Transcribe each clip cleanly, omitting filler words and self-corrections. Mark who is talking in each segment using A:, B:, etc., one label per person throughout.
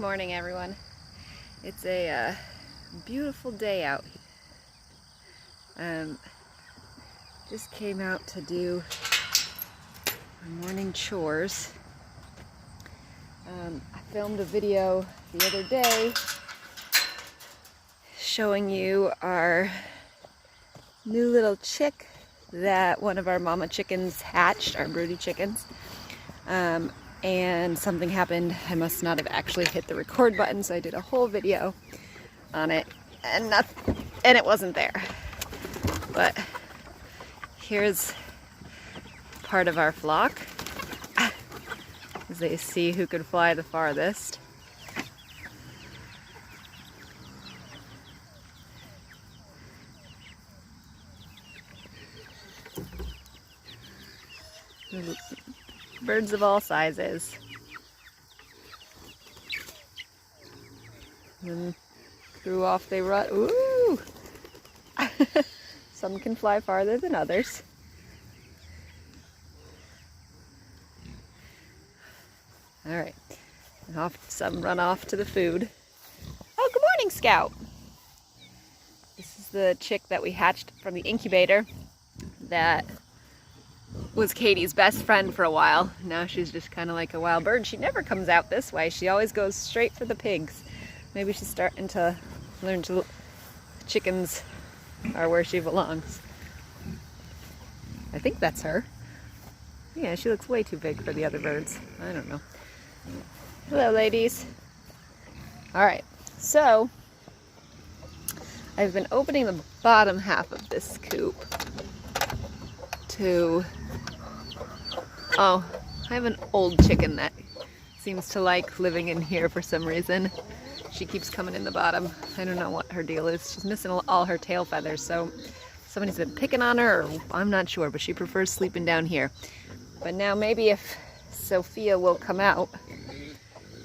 A: morning, everyone. It's a beautiful day out here. Just came out to do my morning chores. I filmed a video the other day showing you our new little chick that one of our mama chickens hatched, our broody chickens. And something happened. I must not have actually hit the record button, so I did a whole video on it, and it wasn't there. But here's part of our flock, as they see who could fly the farthest. Birds of all sizes. And threw off they run. Ooh! Some can fly farther than others. Alright. Some run off to the food. Oh, good morning, Scout! This is the chick that we hatched from the incubator that was Katie's best friend for a while. Now she's just kind of like a wild bird. She never comes out this way. She always goes straight for the pigs. Maybe she's starting to learn to chickens are where she belongs. I think that's her. Yeah, she looks way too big for the other birds. I don't know. Hello, ladies. Alright, so I've been opening the bottom half of this coop to... Oh, I have an old chicken that seems to like living in here for some reason. She keeps coming in the bottom. I don't know what her deal is. She's missing all her tail feathers, so somebody's been picking on her, or I'm not sure, but she prefers sleeping down here. But now maybe if Sophia will come out,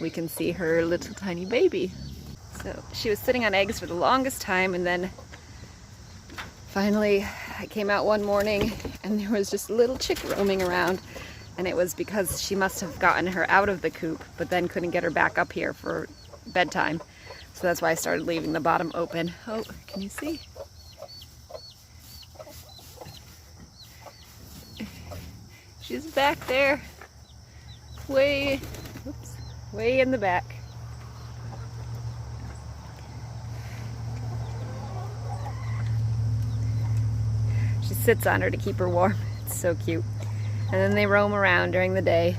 A: we can see her little tiny baby. So she was sitting on eggs for the longest time, and then finally I came out one morning and there was just a little chick roaming around. And it was because she must have gotten her out of the coop, but then couldn't get her back up here for bedtime. So that's why I started leaving the bottom open. Oh, can you see? She's back there, way in the back. She sits on her to keep her warm. It's so cute. And then they roam around during the day.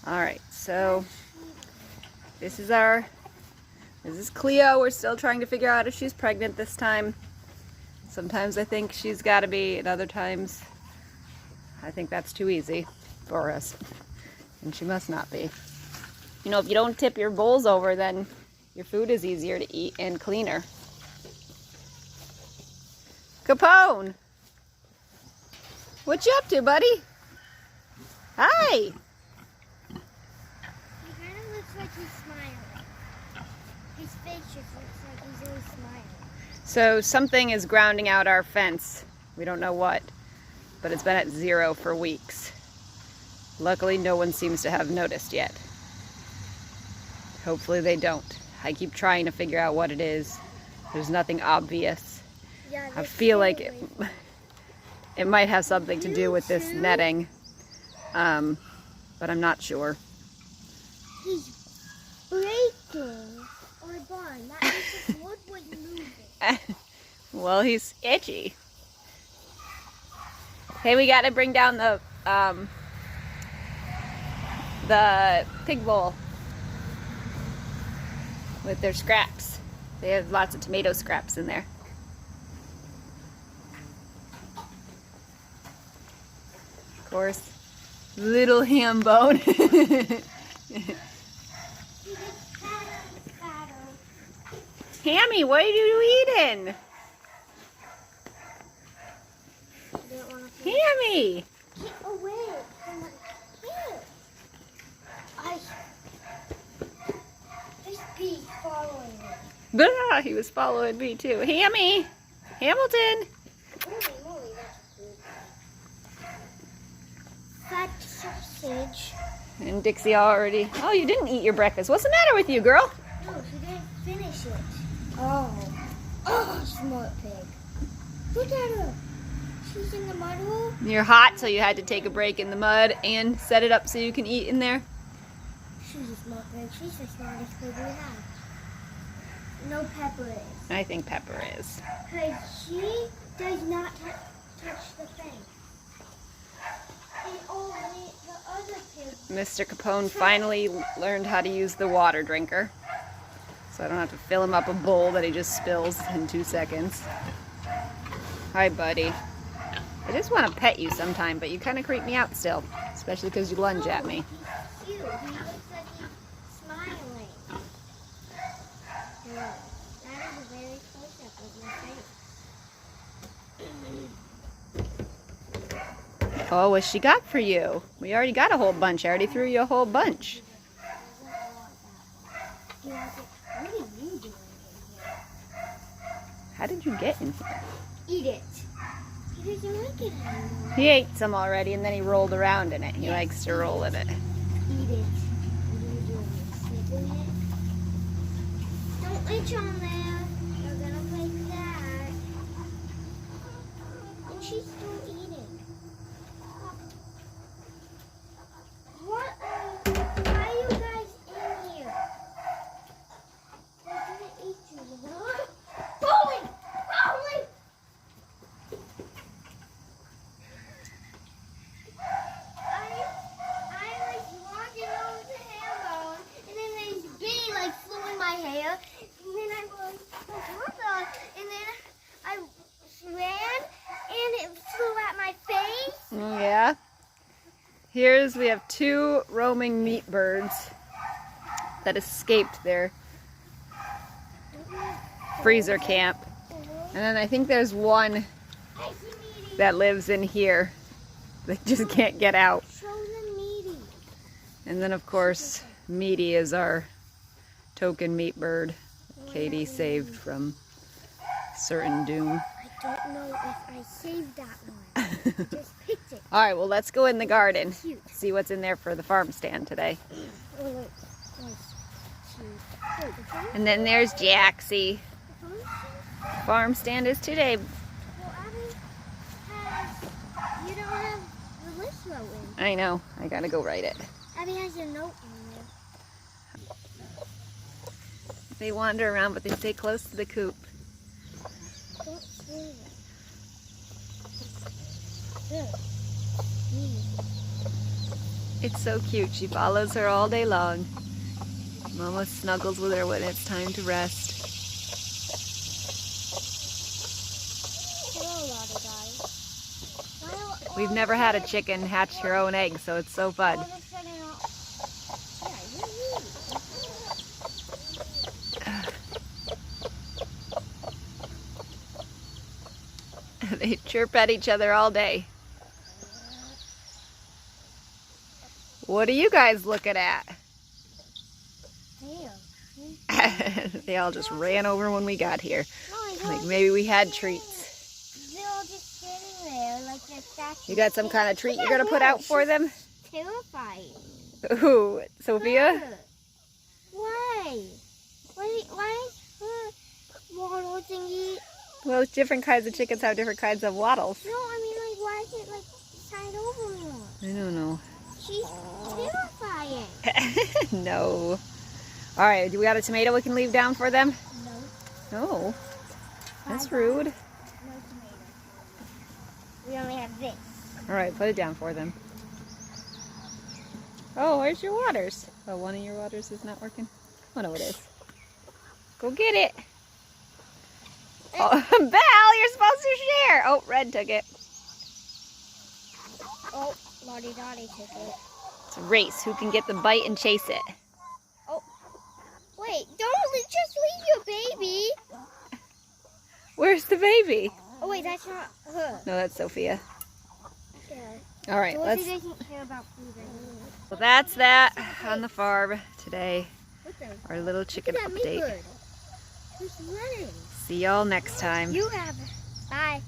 A: Alright, so this is Cleo. We're still trying to figure out if she's pregnant this time. Sometimes I think she's got to be, and other times I think that's too easy for us. And she must not be. You know, if you don't tip your bowls over, then your food is easier to eat and cleaner. Capone! What you up to, buddy? Hi!
B: He kind of looks like he's smiling. His face just looks like he's always smiling.
A: So something is grounding out our fence. We don't know what, but it's been at 0 for weeks. Luckily, no one seems to have noticed yet. Hopefully they don't. I keep trying to figure out what it is. There's nothing obvious.
B: Yeah,
A: I feel like it might have something to do with this netting, but I'm not sure.
B: He's breaking our barn. That means the wood was moving.
A: Well, he's itchy. Hey, we gotta bring down the pig bowl with their scraps. They have lots of tomato scraps in there. Of course, little ham bone. Hammy, what are you eating? Hammy!
B: Get away from the
A: Blah, he was following me too. Hammy! Hamilton!
B: Holy moly, that's good. Fat sausage.
A: And Dixie already... Oh, you didn't eat your breakfast. What's the matter with you, girl?
B: No, she didn't finish it. Oh. Oh, smart pig. Look at her. She's in the mud hole.
A: You're hot, so you had to take a break in the mud and set it up so you can eat in there.
B: She's a smart pig. She's the smartest pig we have. No, Pepper is.
A: I think Pepper is.
B: Because she does not touch the thing. And only the other pigs.
A: Mr. Capone finally learned how to use the water drinker. So I don't have to fill him up a bowl that he just spills in 2 seconds. Hi, buddy. I just want to pet you sometime, but you kind of creep me out still. Especially because you lunge at me.
B: He's cute. He looks like he's smiling. Yeah. That is a very close-up of my face.
A: Oh, what's she got for you? We already got a whole bunch. I already threw you a whole bunch.
B: What are you doing in here?
A: How did you get in here?
B: Eat it. He doesn't like it anymore.
A: He ate some already and then he rolled around in it. He likes to roll in it.
B: Eat it. What are you doing? Sniffing it? Don't reach on there. You're gonna break that. And she's still eating. What? Why are you guys in here? They're gonna eat you. Bowling! Bowling! I was walking over to Hambone, and then this bee flew in my hair, and then I was what the? And then I ran, and it flew at my face.
A: Oh, yeah? We have 2 roaming meat birds that escaped their freezer camp. And then I think there's one that lives in here that just can't get out.
B: Show them Meaty.
A: And then of course, Meaty is our token meat bird. Katie saved from certain doom.
B: I don't know if I saved that one. Just picked it.
A: All right, well, let's go in the garden.
B: Cute.
A: See what's in there for the farm stand today.
B: Oh, look. Nice. Cute. Wait, the farm?
A: And then there's Jaxie.
B: The farm stand?
A: Farm stand is today.
B: Well, Abby has. You don't have the list note in.
A: I know, I gotta go write it.
B: Abby has your note in there.
A: They wander around, but they stay close to the coop.
B: Don't swing it. Good.
A: It's so cute. She follows her all day long. Mama snuggles with her when it's time to rest.
B: Hello, Lottie guys.
A: We've never had a chicken hatch her own eggs, so it's so fun. They chirp at each other all day. What are you guys looking at? They all just ran over when we got here. Like maybe we had treats.
B: They're all just sitting there like they're statues.
A: You got some kind of treat you're gonna put out for them?
B: Terrifying.
A: Ooh, Sophia?
B: Why? Why is her waddle thingy?
A: Well, different kinds of chickens have different kinds of waddles.
B: No, I mean why is it side over more?
A: I don't know.
B: She's terrifying.
A: No. All right, do we got a tomato we can leave down for them?
B: No.
A: No. That's rude.
B: No tomato. We only have this.
A: All right, put it down for them. Oh, where's your waters? Oh, one of your waters is not working? Oh, no, it is. Go get it. Oh, Belle, you're supposed to share. Oh, Red took it.
B: Oh, Lottie Dottie took it.
A: It's a race. Who can get the bite and chase it?
B: Oh, wait, don't just leave your baby.
A: Where's the baby?
B: Oh, wait, that's not her.
A: No, that's Sophia.
B: Yeah.
A: All right,
B: Dorothy
A: let's...
B: doesn't care about food anymore.
A: Well, that's that on the farm today.
B: What the?
A: Our little chicken
B: Look at that meat
A: update.
B: bird. Who's running?
A: See y'all next time.
B: You have it. Bye.